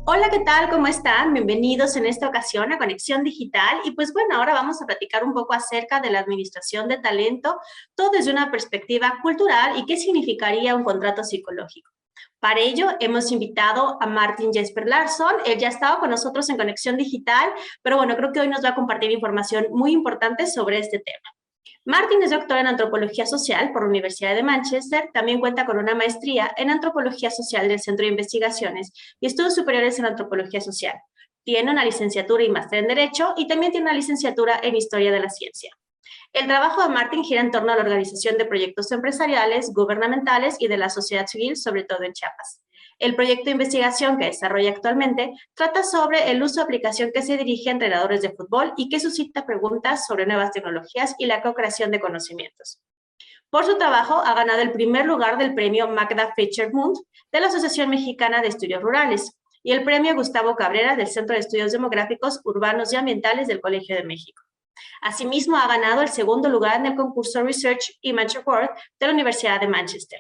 Hola, ¿qué tal? ¿Cómo están? Bienvenidos en esta ocasión a Conexión Digital. Y pues bueno, ahora vamos a platicar un poco acerca de la administración de talento, todo desde una perspectiva cultural y qué significaría un contrato psicológico. Para ello, hemos invitado a Martin Jesper Larsson. Él ya ha estado con nosotros en Conexión Digital, pero bueno, creo que hoy nos va a compartir información muy importante sobre este tema. Martin es doctor en antropología social por la Universidad de Manchester. También cuenta con una maestría en antropología social del Centro de Investigaciones y estudios superiores en antropología social. Tiene una licenciatura y máster en Derecho y también tiene una licenciatura en Historia de la Ciencia. El trabajo de Martin gira en torno a la organización de proyectos empresariales, gubernamentales y de la sociedad civil, sobre todo en Chiapas. El proyecto de investigación que desarrolla actualmente trata sobre el uso de aplicación que se dirige a entrenadores de fútbol y que suscita preguntas sobre nuevas tecnologías y la co-creación de conocimientos. Por su trabajo, ha ganado el primer lugar del premio Magda Fischer-Mundt de la Asociación Mexicana de Estudios Rurales y el premio Gustavo Cabrera del Centro de Estudios Demográficos, Urbanos y Ambientales del Colegio de México. Asimismo, ha ganado el segundo lugar en el concurso Research Image Award de la Universidad de Manchester.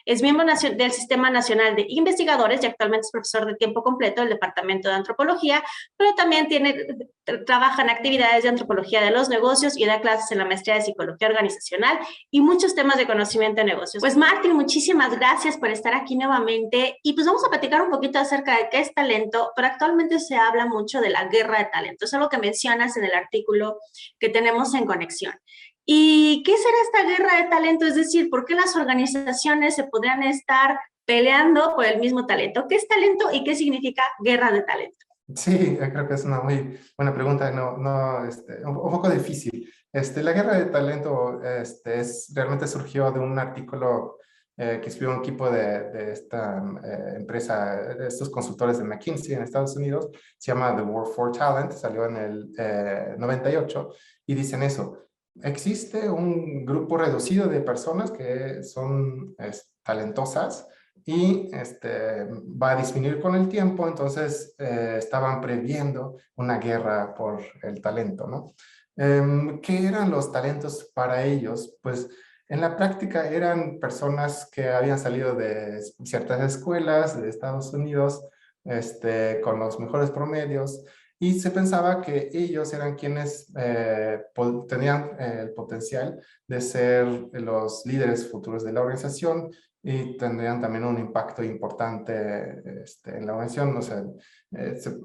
Es miembro del Sistema Nacional de Investigadores y actualmente es profesor de tiempo completo del Departamento de Antropología, pero también trabaja en actividades de antropología de los negocios y da clases en la maestría de Psicología Organizacional y muchos temas de conocimiento de negocios. Pues Martín, muchísimas gracias por estar aquí nuevamente y pues vamos a platicar un poquito acerca de qué es talento, pero actualmente se habla mucho de la guerra de talento. Es algo que mencionas en el artículo que tenemos en Conexión. ¿Y qué será esta guerra de talento? Es decir, ¿por qué las organizaciones se podrían estar peleando por el mismo talento? ¿Qué es talento y qué significa guerra de talento? Sí, creo que es una muy buena pregunta, un poco difícil. La guerra de talento realmente surgió de un artículo que escribió un equipo de esta empresa, de estos consultores de McKinsey en Estados Unidos. Se llama The War for Talent, salió en el 98 y dicen eso. Existe un grupo reducido de personas que son talentosas y va a disminuir con el tiempo, entonces estaban previendo una guerra por el talento, ¿no? ¿Qué eran los talentos para ellos? Pues en la práctica eran personas que habían salido de ciertas escuelas de Estados Unidos, con los mejores promedios, y se pensaba que ellos eran quienes tenían el potencial de ser los líderes futuros de la organización y tendrían también un impacto importante en la organización. O sea,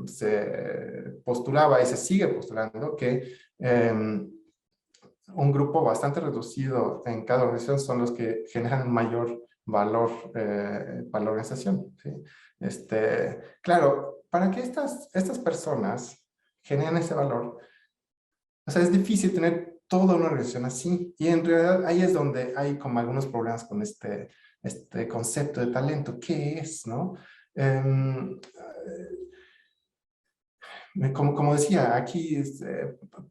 se postulaba y se sigue postulando que un grupo bastante reducido en cada organización son los que generan mayor valor para la organización, ¿sí? Claro, para que estas personas generen ese valor, o sea, es difícil tener toda una organización así, y en realidad ahí es donde hay como algunos problemas con este concepto de talento. ¿Qué es, no? Em, como decía, aquí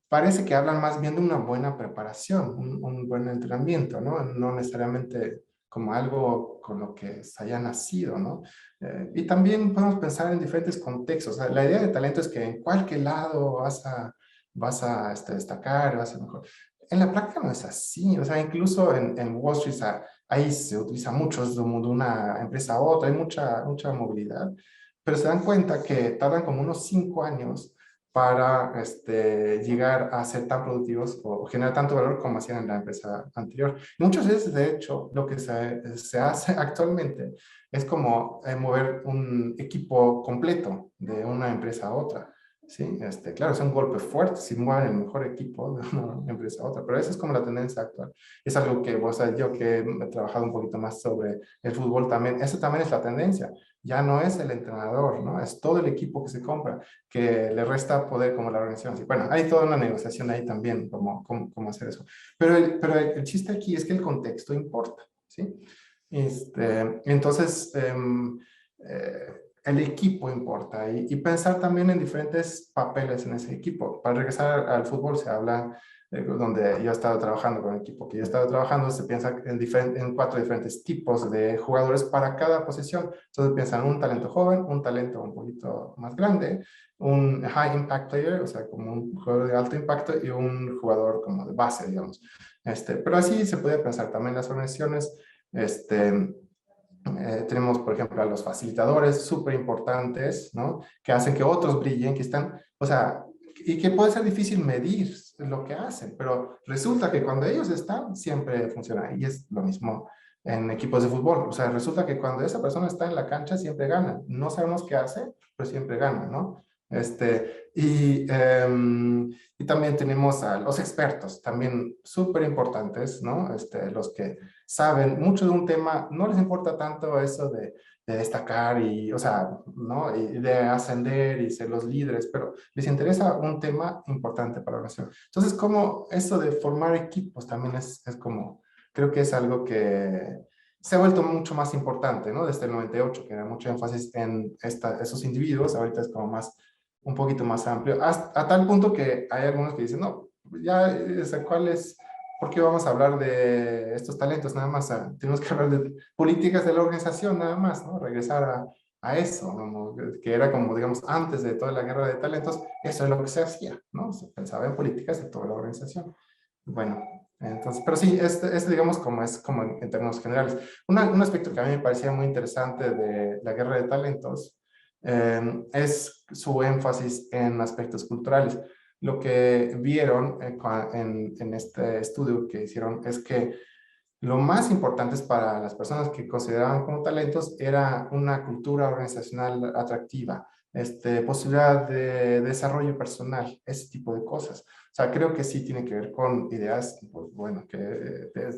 parece que hablan más bien de una buena preparación, un buen entrenamiento, ¿no? No necesariamente como algo con lo que se haya nacido, ¿no? Y también podemos pensar en diferentes contextos. O sea, la idea de talento es que en cualquier lado vas a destacar, vas a mejor. En la práctica no es así. O sea, incluso en Wall Street ahí se utiliza mucho, es de una empresa a otra, hay mucha movilidad, pero se dan cuenta que tardan como unos 5 años para llegar a ser tan productivos o generar tanto valor como hacían en la empresa anterior. Muchas veces, de hecho, lo que se hace actualmente es como mover un equipo completo de una empresa a otra. Sí, claro, es un golpe fuerte si mueven el mejor equipo de una empresa a otra, pero esa es como la tendencia actual. Es algo que, o sea, yo que he trabajado un poquito más sobre el fútbol también, eso también es la tendencia. Ya no es el entrenador, ¿no? Es todo el equipo que se compra, que le resta poder como la organización. Así, bueno, hay toda una negociación ahí también, cómo hacer eso. Pero el chiste aquí es que el contexto importa, ¿sí? Entonces, el equipo importa y pensar también en diferentes papeles en ese equipo. Para regresar al fútbol se habla, donde yo he estado trabajando con el equipo que yo he estado trabajando, se piensa en 4 diferentes tipos de jugadores para cada posición. Entonces piensan un talento joven, un talento un poquito más grande, un high impact player, o sea, como un jugador de alto impacto y un jugador como de base, digamos. Pero así se puede pensar también las organizaciones. Tenemos, por ejemplo, a los facilitadores súper importantes, ¿no? Que hacen que otros brillen, que están, o sea, y que puede ser difícil medir lo que hacen, pero resulta que cuando ellos están, siempre funciona. Y es lo mismo en equipos de fútbol. O sea, resulta que cuando esa persona está en la cancha, siempre gana. No sabemos qué hace, pero siempre gana, ¿no? Y también tenemos a los expertos, también súper importantes, ¿no? Los que saben mucho de un tema, no les importa tanto eso de destacar y, o sea, ¿no? Y de ascender y ser los líderes, pero les interesa un tema importante para la nación. Entonces, como eso de formar equipos también es como, creo que es algo que se ha vuelto mucho más importante, ¿no? Desde el 98, que era mucho énfasis en esos individuos, ahorita es como más, un poquito más amplio, a tal punto que hay algunos que dicen, no, ya, ¿cuál es? ¿Por qué vamos a hablar de estos talentos nada más? Tenemos que hablar de políticas de la organización nada más, ¿no? Regresar a eso, ¿no? Que era como, digamos, antes de toda la guerra de talentos, eso es lo que se hacía, ¿no? Se pensaba en políticas de toda la organización. Bueno, entonces, pero sí, digamos como es como en términos generales. Un aspecto que a mí me parecía muy interesante de la guerra de talentos es su énfasis en aspectos culturales. Lo que vieron en este estudio que hicieron es que lo más importante para las personas que consideraban como talentos era una cultura organizacional atractiva, posibilidad de desarrollo personal, ese tipo de cosas. O sea, creo que sí tiene que ver con ideas, pues, bueno,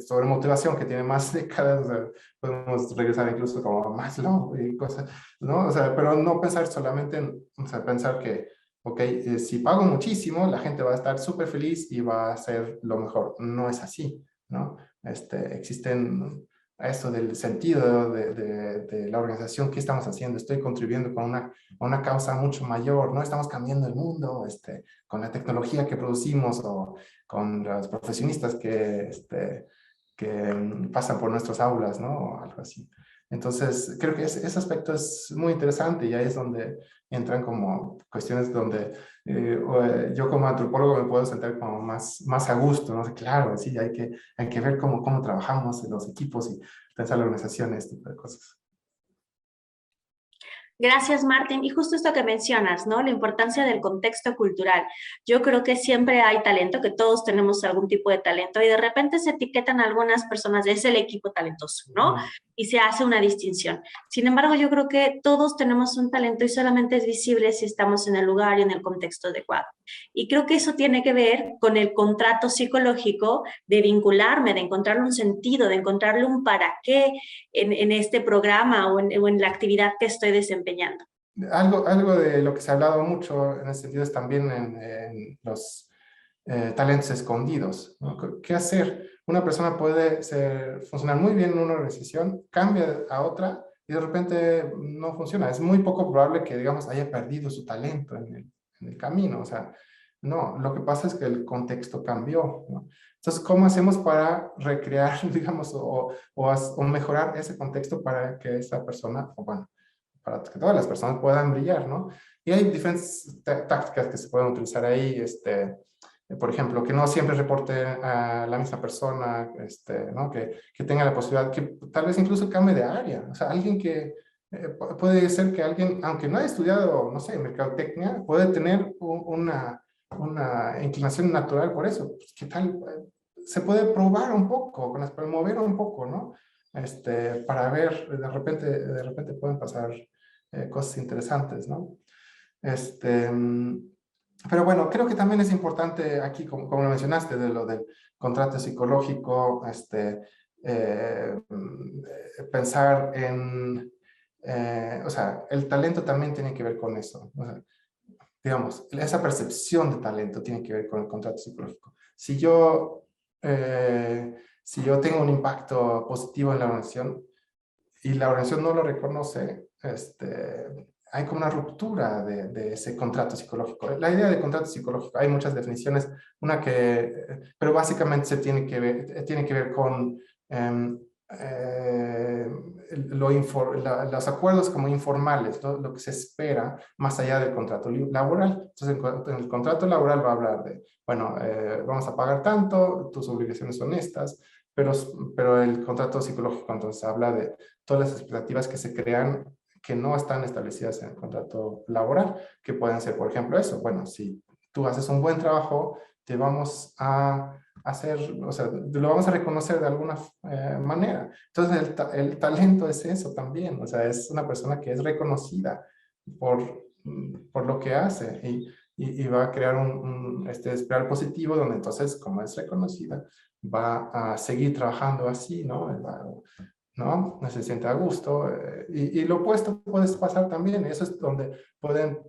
sobre motivación que tiene más décadas, o sea, podemos regresar incluso como a Maslow y cosas, ¿no? O sea, pero no pensar solamente en, o sea, pensar que, ok, si pago muchísimo, la gente va a estar súper feliz y va a hacer lo mejor. No es así, ¿no? Existen eso del sentido de la organización, ¿qué estamos haciendo? Estoy contribuyendo con una causa mucho mayor, no estamos cambiando el mundo con la tecnología que producimos o con los profesionistas que pasan por nuestras aulas, ¿no? O algo así. Entonces, creo que ese aspecto es muy interesante y ahí es donde entran como cuestiones donde yo como antropólogo me puedo sentar como más a gusto, ¿no? Claro, sí, hay que ver cómo trabajamos en los equipos y pensar la organización, este tipo de cosas. Gracias, Martín. Y justo esto que mencionas, ¿no? La importancia del contexto cultural. Yo creo que siempre hay talento, que todos tenemos algún tipo de talento y de repente se etiquetan algunas personas, es el equipo talentoso, ¿no? Y se hace una distinción. Sin embargo, yo creo que todos tenemos un talento y solamente es visible si estamos en el lugar y en el contexto adecuado. Y creo que eso tiene que ver con el contrato psicológico de vincularme, de encontrarle un sentido, de encontrarle un para qué en este programa o en la actividad que estoy desempeñando. Algo de lo que se ha hablado mucho en ese sentido es también en los talentos escondidos, ¿no? ¿Qué hacer? Una persona puede funcionar muy bien en una organización, cambia a otra y de repente no funciona. Es muy poco probable que, digamos, haya perdido su talento en el camino. O sea, no, lo que pasa es que el contexto cambió, ¿no? Entonces, ¿cómo hacemos para recrear, digamos, o mejorar ese contexto para que esa persona, o bueno, para que todas las personas puedan brillar, ¿no? Y hay diferentes tácticas que se pueden utilizar ahí, por ejemplo, que no siempre reporte a la misma persona, ¿no? Que tenga la posibilidad, que tal vez incluso cambie de área. O sea, alguien que, puede ser que alguien, aunque no haya estudiado, no sé, mercadotecnia, puede tener una inclinación natural por eso. Pues, ¿qué tal? Se puede probar un poco, mover un poco, ¿no? Para ver, de repente pueden pasar cosas interesantes, ¿no? Este, pero bueno, creo que también es importante aquí, como lo mencionaste, de lo del contrato psicológico, pensar en, o sea, el talento también tiene que ver con eso. O sea, digamos, esa percepción de talento tiene que ver con el contrato psicológico. Si yo tengo un impacto positivo en la organización y la organización no lo reconoce, hay como una ruptura de ese contrato psicológico. La idea de contrato psicológico, hay muchas definiciones, pero básicamente tiene que ver con los acuerdos como informales, lo que se espera más allá del contrato laboral. Entonces, en el contrato laboral va a hablar de, bueno, vamos a pagar tanto, tus obligaciones son estas, pero, pero el contrato psicológico entonces habla de todas las expectativas que se crean que no están establecidas en el contrato laboral, que pueden ser, por ejemplo, eso. Bueno, si tú haces un buen trabajo, te vamos a hacer, o sea, lo vamos a reconocer de alguna manera. Entonces, el talento es eso también, o sea, es una persona que es reconocida por lo que hace y va a crear este espiral positivo donde entonces, como es reconocida, va a seguir trabajando así, ¿no? ¿No? Se siente a gusto. Y lo opuesto puede pasar también. Eso es donde pueden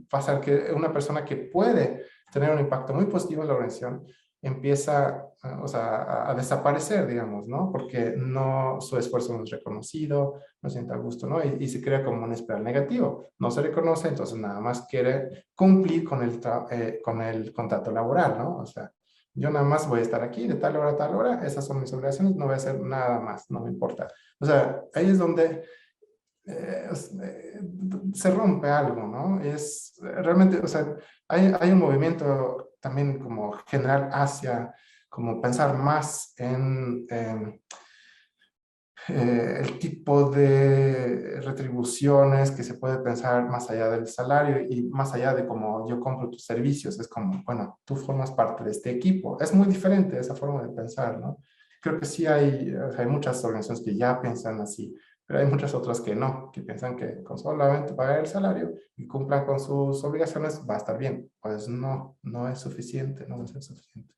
pasar que una persona que puede tener un impacto muy positivo en la organización empieza o sea, a desaparecer, digamos, ¿no? Porque no, su esfuerzo no es reconocido, no siente a gusto, ¿no? Y se crea como un espiral negativo. No se reconoce, entonces nada más quiere cumplir con el contrato laboral, ¿no? O sea, yo nada más voy a estar aquí de tal hora a tal hora, esas son mis obligaciones, no voy a hacer nada más, no me importa. O sea, ahí es donde se rompe algo, ¿no? Es realmente, o sea, hay un movimiento también como general hacia como pensar más en el tipo de retribuciones que se puede pensar más allá del salario y más allá de cómo yo compro tus servicios. Es como, bueno, tú formas parte de este equipo. Es muy diferente esa forma de pensar, ¿no? Creo que sí hay muchas organizaciones que ya piensan así, pero hay muchas otras que no, que piensan que con solamente pagar el salario y cumplan con sus obligaciones va a estar bien. Pues no, no es suficiente, no va a ser suficiente.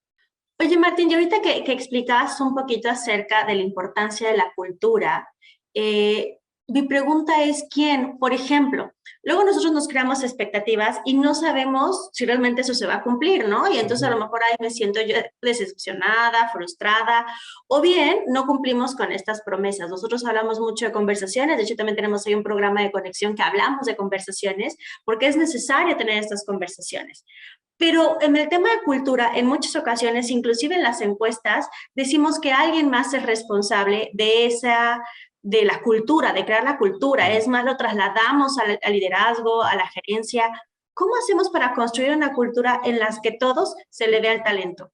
Oye, Martín, y ahorita que explicabas un poquito acerca de la importancia de la cultura, mi pregunta es quién, por ejemplo, luego nosotros nos creamos expectativas y no sabemos si realmente eso se va a cumplir, ¿no? Y entonces a lo Ujú. mejor ahí me siento yo decepcionada, frustrada, o bien no cumplimos con estas promesas. Nosotros hablamos mucho de conversaciones, de hecho también tenemos ahí un programa de conexión que hablamos de conversaciones, porque es necesario tener estas conversaciones. Pero en el tema de cultura, en muchas ocasiones, inclusive en las encuestas, decimos que alguien más es responsable de de la cultura, de crear la cultura. Es más, lo trasladamos al liderazgo, a la gerencia. ¿Cómo hacemos para construir una cultura en la que todos se le vea el talento?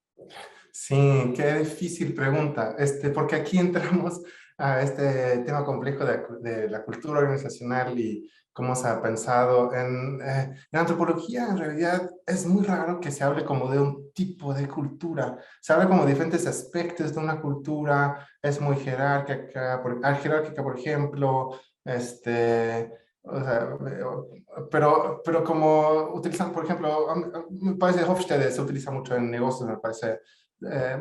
Sí, qué difícil pregunta, porque aquí entramos a este tema complejo de la cultura organizacional y cómo se ha pensado en antropología. En realidad es muy raro que se hable como de un tipo de cultura. Se habla como de diferentes aspectos de una cultura, es muy jerárquica, por ejemplo, o sea, pero como utilizan, por ejemplo, me parece Hofstede se utiliza mucho en negocios, me parece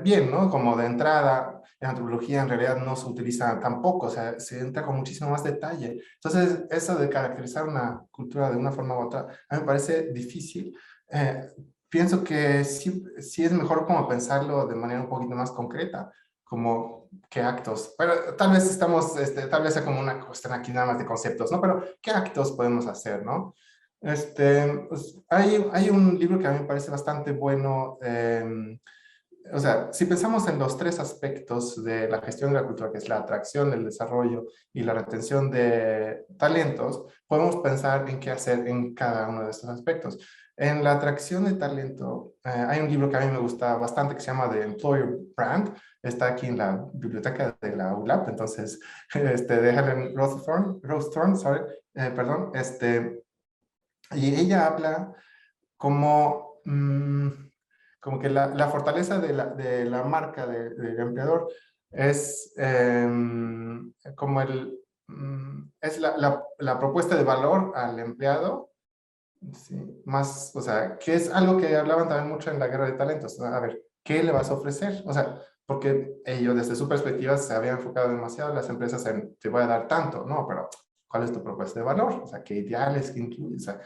bien, ¿no? Como de entrada, en antropología en realidad no se utiliza tampoco, o sea, se entra con muchísimo más detalle. Entonces, eso de caracterizar una cultura de una forma u otra, a mí me parece difícil. Eh, Pienso que sí es mejor como pensarlo de manera un poquito más concreta, como qué actos, pero tal vez tal vez sea como una cuestión aquí nada más de conceptos, ¿no? Pero qué actos podemos hacer, ¿no? Pues, hay un libro que a mí me parece bastante bueno, o sea, si pensamos en los tres aspectos de la gestión de la cultura, que es la atracción, el desarrollo y la retención de talentos, podemos pensar en qué hacer en cada uno de estos aspectos. En la atracción de talento, hay un libro que a mí me gusta bastante que se llama The Employer Brand. Está aquí en la biblioteca de la ULAP, entonces, de Helen Rosethorn, sorry, perdón, y ella habla como, como que la fortaleza de la marca del empleador es como es la propuesta de valor al empleado, ¿sí? Más, o sea, que es algo que hablaban también mucho en la guerra de talentos, ¿no? A ver, ¿qué le vas a ofrecer? O sea, porque ellos desde su perspectiva se habían enfocado demasiado las empresas en te voy a dar tanto, ¿no? Pero ¿cuál es tu propuesta de valor? O sea, ¿qué ideales, qué incluyes? O sea,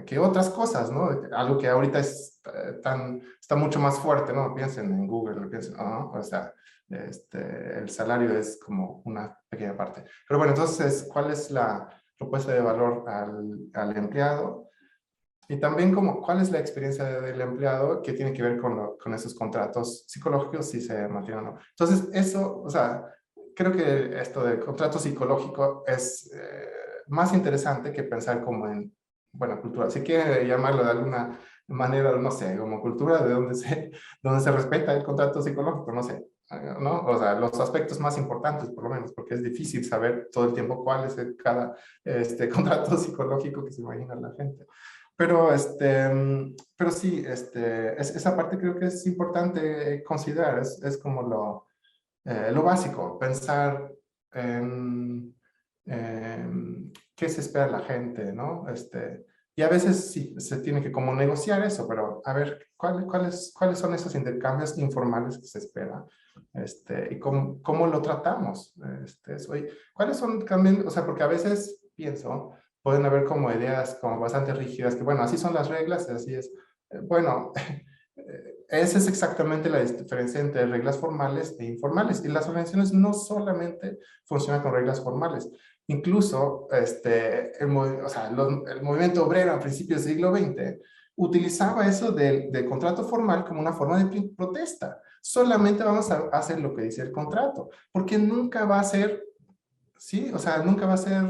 ¿qué otras cosas, ¿no? Algo que ahorita está mucho más fuerte, ¿no? Piensen en Google, piensen, ¿no? O sea, el salario es como una pequeña parte. Pero bueno, entonces, ¿cuál es la propuesta de valor al empleado? Y también como, ¿cuál es la experiencia del empleado que tiene que ver con esos contratos psicológicos, si se mantienen o no? Entonces, eso, o sea, creo que esto del contrato psicológico es más interesante que pensar como en, bueno, cultura. Si quiere llamarlo de alguna manera, no sé, como cultura de donde se respeta el contrato psicológico, no sé. ¿no? O sea, los aspectos más importantes, por lo menos, porque es difícil saber todo el tiempo cuál es cada contrato psicológico que se imagina la gente. Pero, pero sí, esa parte creo que es importante considerar, es como lo básico, pensar en qué se espera de la gente, ¿no? Y a veces sí, se tiene que como negociar eso, pero a ver, ¿cuáles son esos intercambios informales que se espera? Y cómo lo tratamos. ¿Cuáles son también, o sea, porque a veces pienso, pueden haber como ideas como bastante rígidas, que bueno, así son las reglas, así es. Bueno, esa es exactamente la diferencia entre reglas formales e informales. Y las organizaciones no solamente funcionan con reglas formales. Incluso o sea, el movimiento obrero a principios del siglo XX utilizaba eso del contrato formal como una forma de protesta. Solamente vamos a hacer lo que dice el contrato, porque nunca va a ser, sí, o sea, nunca va a ser,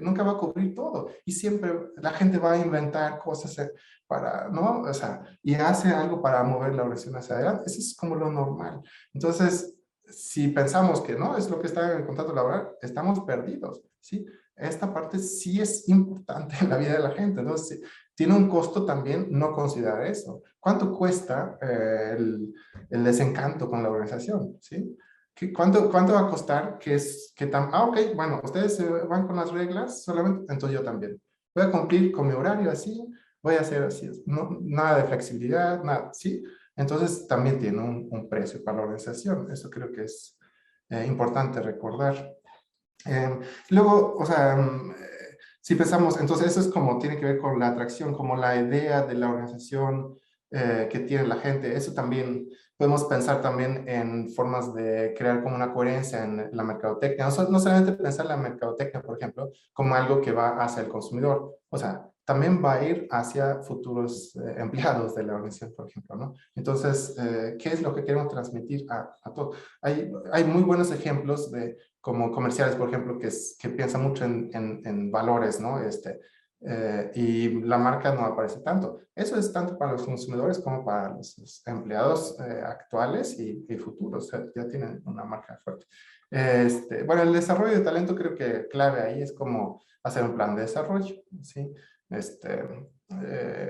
nunca va a cubrir todo. Y siempre la gente va a inventar cosas para, ¿no? O sea, y hace algo para mover la oración hacia adelante. Eso es como lo normal. Entonces, si pensamos que no es lo que está en el contrato laboral, estamos perdidos, ¿sí? Esta parte sí es importante en la vida de la gente. Entonces, tiene un costo también no considerar eso. ¿Cuánto cuesta el desencanto con la organización? ¿Sí? ¿Cuánto va a costar? Ok, bueno, ustedes se van con las reglas, solamente, entonces yo también. Voy a cumplir con mi horario así, voy a hacer así, no, nada de flexibilidad, nada, ¿sí? Entonces también tiene un precio para la organización. Eso creo que es importante recordar. Luego, o sea, si pensamos, entonces eso es como tiene que ver con la atracción, como la idea de la organización que tiene la gente. Eso también podemos pensar también en formas de crear como una coherencia en la mercadotecnia. No solamente pensar la mercadotecnia, por ejemplo, como algo que va hacia el consumidor. O sea, también va a ir hacia futuros empleados de la organización, por ejemplo, ¿no? Entonces, ¿qué es lo que queremos transmitir a todos? Hay muy buenos ejemplos de como comerciales, por ejemplo, que piensan mucho en valores, ¿no? Y la marca no aparece tanto. Eso es tanto para los consumidores como para los empleados actuales y futuros. O sea, ya tienen una marca fuerte. Bueno, el desarrollo de talento creo que clave ahí es como hacer un plan de desarrollo, ¿sí?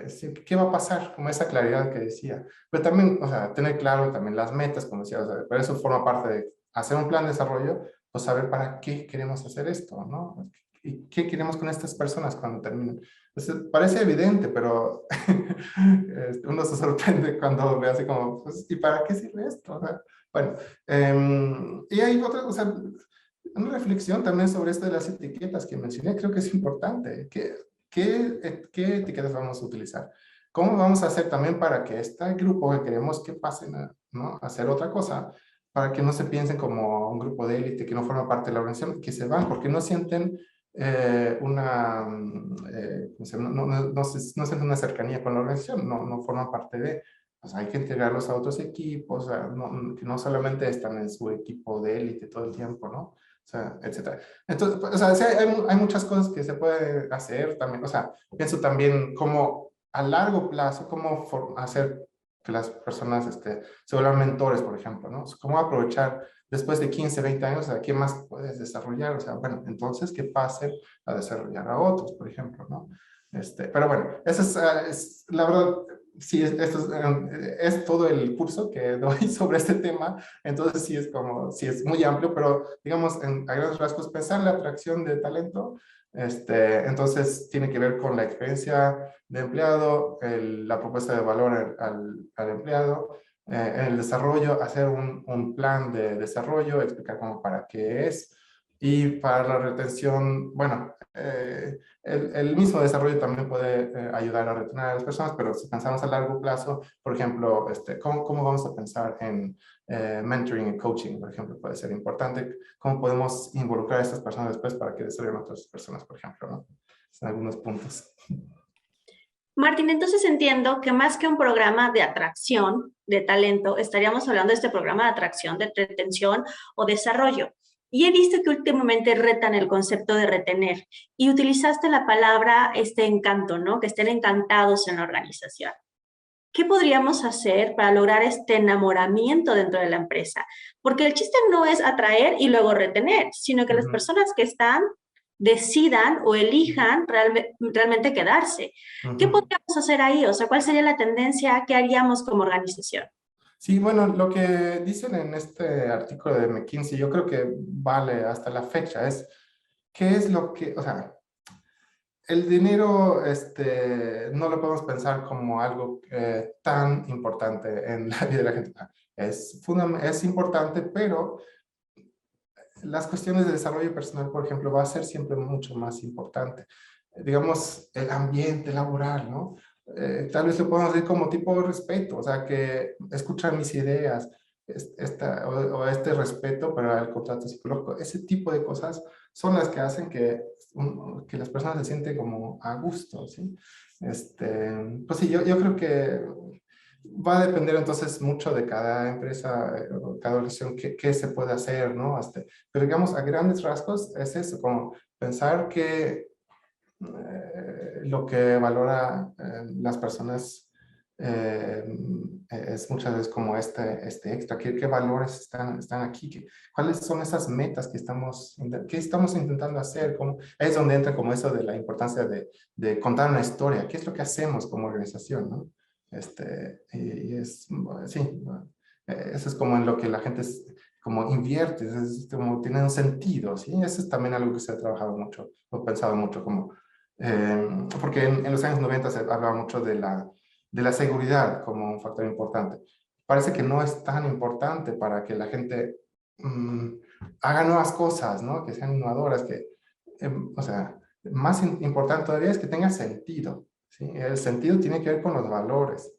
Sí, ¿qué va a pasar? Como esa claridad que decía. Pero también, o sea, tener claro también las metas, como decía, o sea, pero eso forma parte de hacer un plan de desarrollo, pues saber para qué queremos hacer esto, ¿no? ¿Y qué queremos con estas personas cuando terminen? Pues, parece evidente, pero uno se sorprende cuando ve así como, pues, ¿y para qué sirve esto? O sea, bueno, y hay otra, o sea, una reflexión también sobre esto de las etiquetas que mencioné, creo que es importante. ¿Qué etiquetas vamos a utilizar? ¿Cómo vamos a hacer también para que este grupo que queremos que pasen a, ¿no? a hacer otra cosa, para que no se piensen como un grupo de élite que no forma parte de la organización, que se van porque no sienten no sienten una cercanía con la organización, no forman parte de, pues hay que integrarlos a otros equipos, que no solamente están en su equipo de élite todo el tiempo, ¿no? O sea, etcétera. Entonces, o sea, sí, hay muchas cosas que se puede hacer también, o sea, pienso como a largo plazo, cómo hacer que las personas se vuelvan mentores, por ejemplo, ¿no? Cómo aprovechar después de 15, 20 años, ¿a qué más puedes desarrollar? O sea, bueno, entonces que pasen a desarrollar a otros, por ejemplo, ¿no? Pero bueno, eso la verdad, sí, esto es todo el curso que doy sobre este tema, entonces sí es muy amplio, pero digamos, a grandes rasgos, pensar en la atracción de talento, entonces tiene que ver con la experiencia de empleado, la propuesta de valor al empleado, en el desarrollo, hacer un plan de desarrollo, explicar cómo para qué es, y para la retención, bueno, el mismo desarrollo también puede ayudar a retener a las personas, pero si pensamos a largo plazo, por ejemplo, ¿cómo vamos a pensar en mentoring y coaching, por ejemplo? Puede ser importante. ¿Cómo podemos involucrar a estas personas después para que desarrollen otras personas, por ejemplo, ¿no? Son algunos puntos. Martín, entonces entiendo que más que un programa de atracción de talento, estaríamos hablando de este programa de atracción, de retención o desarrollo. Y he visto que últimamente retan el concepto de retener y utilizaste la palabra encanto, ¿no? Que estén encantados en la organización. ¿qué podríamos hacer para lograr este enamoramiento dentro de la empresa? Porque el chiste no es atraer y luego retener, sino que las Ujú, personas que están decidan o elijan realmente quedarse. ¿Qué ujú. podríamos hacer ahí? O sea, ¿cuál sería la tendencia? ¿Qué haríamos como organización? Sí, bueno, lo que dicen en este artículo de McKinsey, yo creo que vale hasta la fecha, es qué es lo que, o sea, el dinero no lo podemos pensar como algo tan importante en la vida de la gente. Es importante, pero las cuestiones de desarrollo personal, por ejemplo, va a ser siempre mucho más importante. Digamos, el ambiente laboral, ¿no? Tal vez lo podemos ver como tipo de respeto, o sea, que escuchan mis ideas, o este respeto para el contrato psicológico. Ese tipo de cosas son las que hacen que las personas se sienten como a gusto, ¿sí? Pues sí, yo creo que va a depender entonces mucho de cada empresa, o cada organización, qué se puede hacer, ¿no? Pero digamos, a grandes rasgos es eso, como pensar que lo que valora las personas eh, es muchas veces como este extra, qué valores están aquí, cuáles son esas metas que estamos intentando hacer, es donde entra como eso de la importancia de contar una historia, qué es lo que hacemos como organización, ¿no? Sí, eso es como en lo que la gente como invierte, como tiene un sentido, ¿sí? Eso es también algo que se ha trabajado mucho, o pensado mucho, como porque en los años 90 se hablaba mucho de la seguridad como un factor importante. Parece que no es tan importante para que la gente mm, haga nuevas cosas, ¿no? Que sean innovadoras, o sea, más importante todavía es que tenga sentido, ¿sí? El sentido tiene que ver con los valores,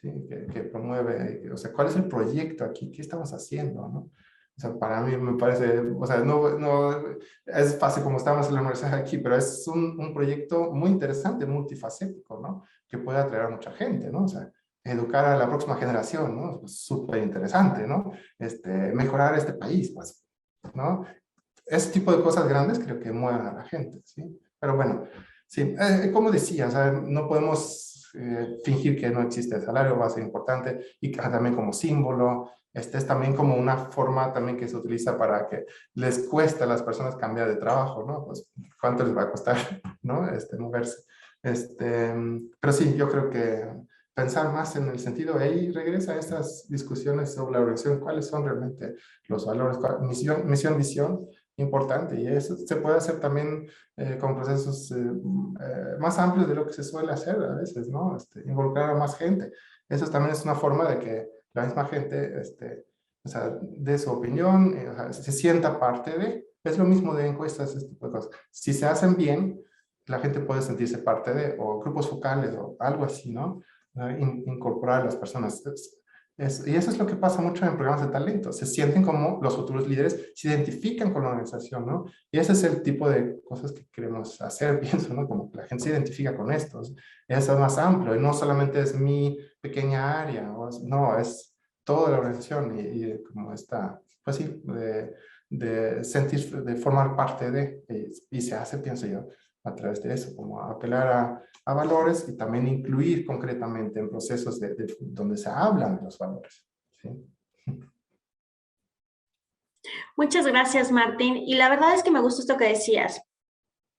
¿sí? Que promueve, o sea, ¿cuál es el proyecto aquí? ¿Qué estamos haciendo, no? O sea, para mí me parece, o sea, no es fácil como estamos en la universidad aquí, pero es un proyecto muy interesante, multifacético, ¿no? Que puede atraer a mucha gente, ¿no? O sea, educar a la próxima generación, ¿no? Es súper interesante, ¿no? Mejorar este país, pues, ¿no? Ese tipo de cosas grandes creo que mueven a la gente, ¿sí? Pero bueno, sí, como decía, o sea, no podemos fingir que no existe el salario, va a ser importante, y también como símbolo, es también como una forma también que se utiliza para que les cueste a las personas cambiar de trabajo, ¿no? Pues, ¿cuánto les va a costar, ¿no? Moverse. Pero sí, yo creo que pensar más en el sentido, ahí regresa a estas discusiones sobre la organización, cuáles son realmente los valores, misión, visión, importante, y eso se puede hacer también con procesos más amplios de lo que se suele hacer a veces, ¿no? Involucrar a más gente. Eso también es una forma de que la misma gente, o sea, dé su opinión, o sea, se sienta parte de. Es lo mismo de encuestas, este tipo de cosas. Si se hacen bien, la gente puede sentirse parte de, o grupos focales, o algo así, ¿no? Incorporar a las personas. Y eso es lo que pasa mucho en programas de talento. Se sienten como los futuros líderes, se identifican con la organización, ¿no? Y ese es el tipo de cosas que queremos hacer, pienso, ¿no? Como que la gente se identifica con estos. Eso es más amplio y no solamente es mi pequeña área, no, es toda la organización y como esta, pues sí, de sentir, de formar parte de, y se hace, pienso yo, a través de eso, como apelar a valores y también incluir concretamente en procesos donde se hablan de los valores. ¿Sí? Muchas gracias, Martín. Y la verdad es que me gustó esto que decías.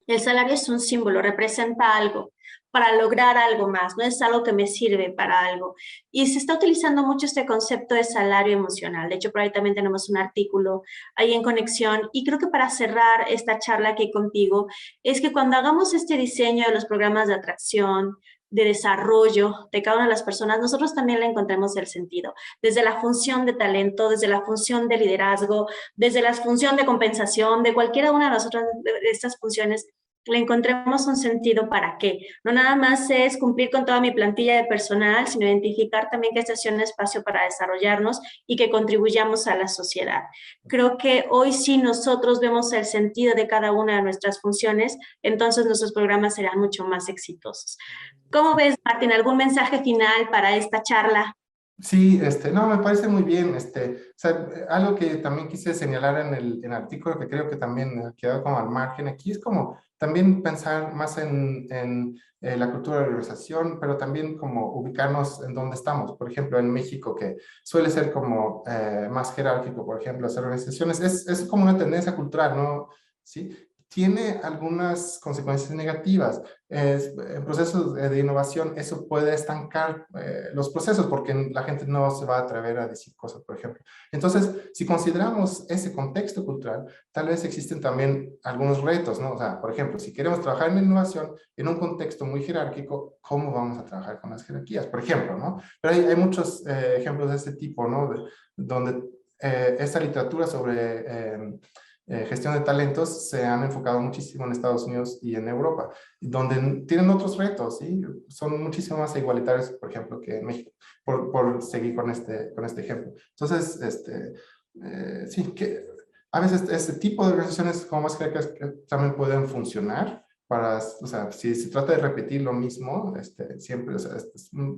El salario es un símbolo, representa algo para lograr algo más, no es algo que me sirve para algo. Y se está utilizando mucho este concepto de salario emocional. De hecho, por ahí también tenemos un artículo ahí en conexión. Y creo que para cerrar esta charla aquí contigo, es que cuando hagamos este diseño de los programas de atracción, de desarrollo de cada una de las personas, nosotros también le encontremos el sentido, desde la función de talento, desde la función de liderazgo, desde la función de compensación, de cualquiera una de nosotras de estas funciones, le encontremos un sentido para qué. No nada más es cumplir con toda mi plantilla de personal, sino identificar también que este sea un espacio para desarrollarnos y que contribuyamos a la sociedad. Creo que hoy sí nosotros vemos el sentido de cada una de nuestras funciones, entonces nuestros programas serán mucho más exitosos. ¿Cómo ves, Martín? ¿Algún mensaje final para esta charla? Sí, no, me parece muy bien. O sea, algo que también quise señalar en el artículo, que creo que también ha quedado como al margen aquí, es como también pensar más en la cultura de la organización, pero también como ubicarnos en dónde estamos. Por ejemplo, en México, que suele ser como más jerárquico, por ejemplo, las organizaciones, es como una tendencia cultural, ¿no? ¿Sí? Tiene algunas consecuencias negativas. En procesos de innovación, eso puede estancar los procesos porque la gente no se va a atrever a decir cosas, por ejemplo. Entonces, si consideramos ese contexto cultural, tal vez existen también algunos retos, ¿no? O sea, por ejemplo, si queremos trabajar en innovación en un contexto muy jerárquico, ¿cómo vamos a trabajar con las jerarquías? Por ejemplo, ¿no? Pero hay muchos ejemplos de este tipo, ¿no? Donde esta literatura sobre gestión de talentos se han enfocado muchísimo en Estados Unidos y en Europa, donde tienen otros retos, ¿sí? Son muchísimo más igualitarios, por ejemplo, que en México, por seguir con este ejemplo. Entonces, sí, que a veces este tipo de organizaciones como más jerárquicas también pueden funcionar para, o sea, si se trata de repetir lo mismo, siempre, o sea,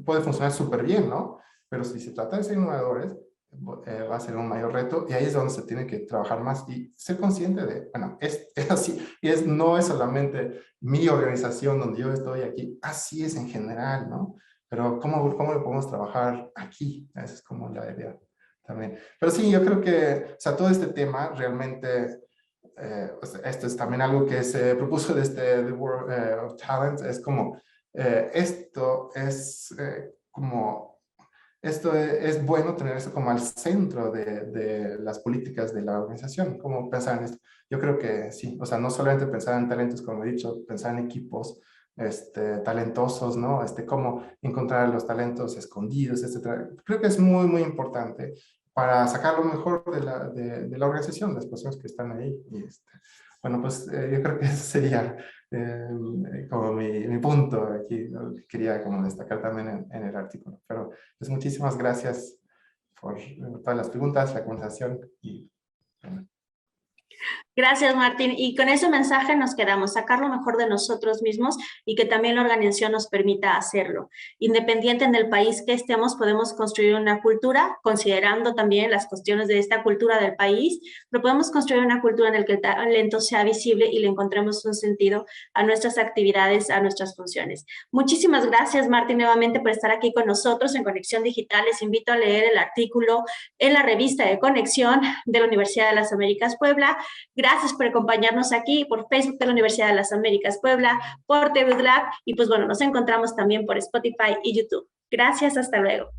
puede funcionar súper bien, ¿no? Pero si se trata de ser innovadores, va a ser un mayor reto y ahí es donde se tiene que trabajar más y ser consciente de, bueno, es así, y no es solamente mi organización donde yo estoy aquí, así es en general, ¿no? Pero ¿cómo lo podemos trabajar aquí? Esa es como la idea también. Pero sí, yo creo que, o sea, todo este tema realmente, o sea, esto es también algo que se propuso desde The World of Talent, es como, esto es como esto es bueno tener eso como al centro de las políticas de la organización, cómo pensar en esto. Yo creo que sí, o sea, no solamente pensar en talentos, como he dicho, pensar en equipos talentosos, ¿no? Cómo encontrar los talentos escondidos, etcétera. Creo que es muy, muy importante para sacar lo mejor de la organización, las personas que están ahí. Y bueno, pues yo creo que ese sería como mi punto aquí, ¿no? Que quería como destacar también en el artículo. Pero pues muchísimas gracias por todas las preguntas, la conversación y bueno. Gracias, Martín. Y con ese mensaje nos quedamos, sacar lo mejor de nosotros mismos y que también la organización nos permita hacerlo. Independiente en el país que estemos, podemos construir una cultura, considerando también las cuestiones de esta cultura del país, pero podemos construir una cultura en la que el talento sea visible y le encontremos un sentido a nuestras actividades, a nuestras funciones. Muchísimas gracias, Martín, nuevamente por estar aquí con nosotros en Conexión Digital. Les invito a leer el artículo en la revista de Conexión de la Universidad de las Américas Puebla. Gracias por acompañarnos aquí por Facebook de la Universidad de las Américas Puebla, por TV Lab y pues bueno, nos encontramos también por Spotify y YouTube. Gracias, hasta luego.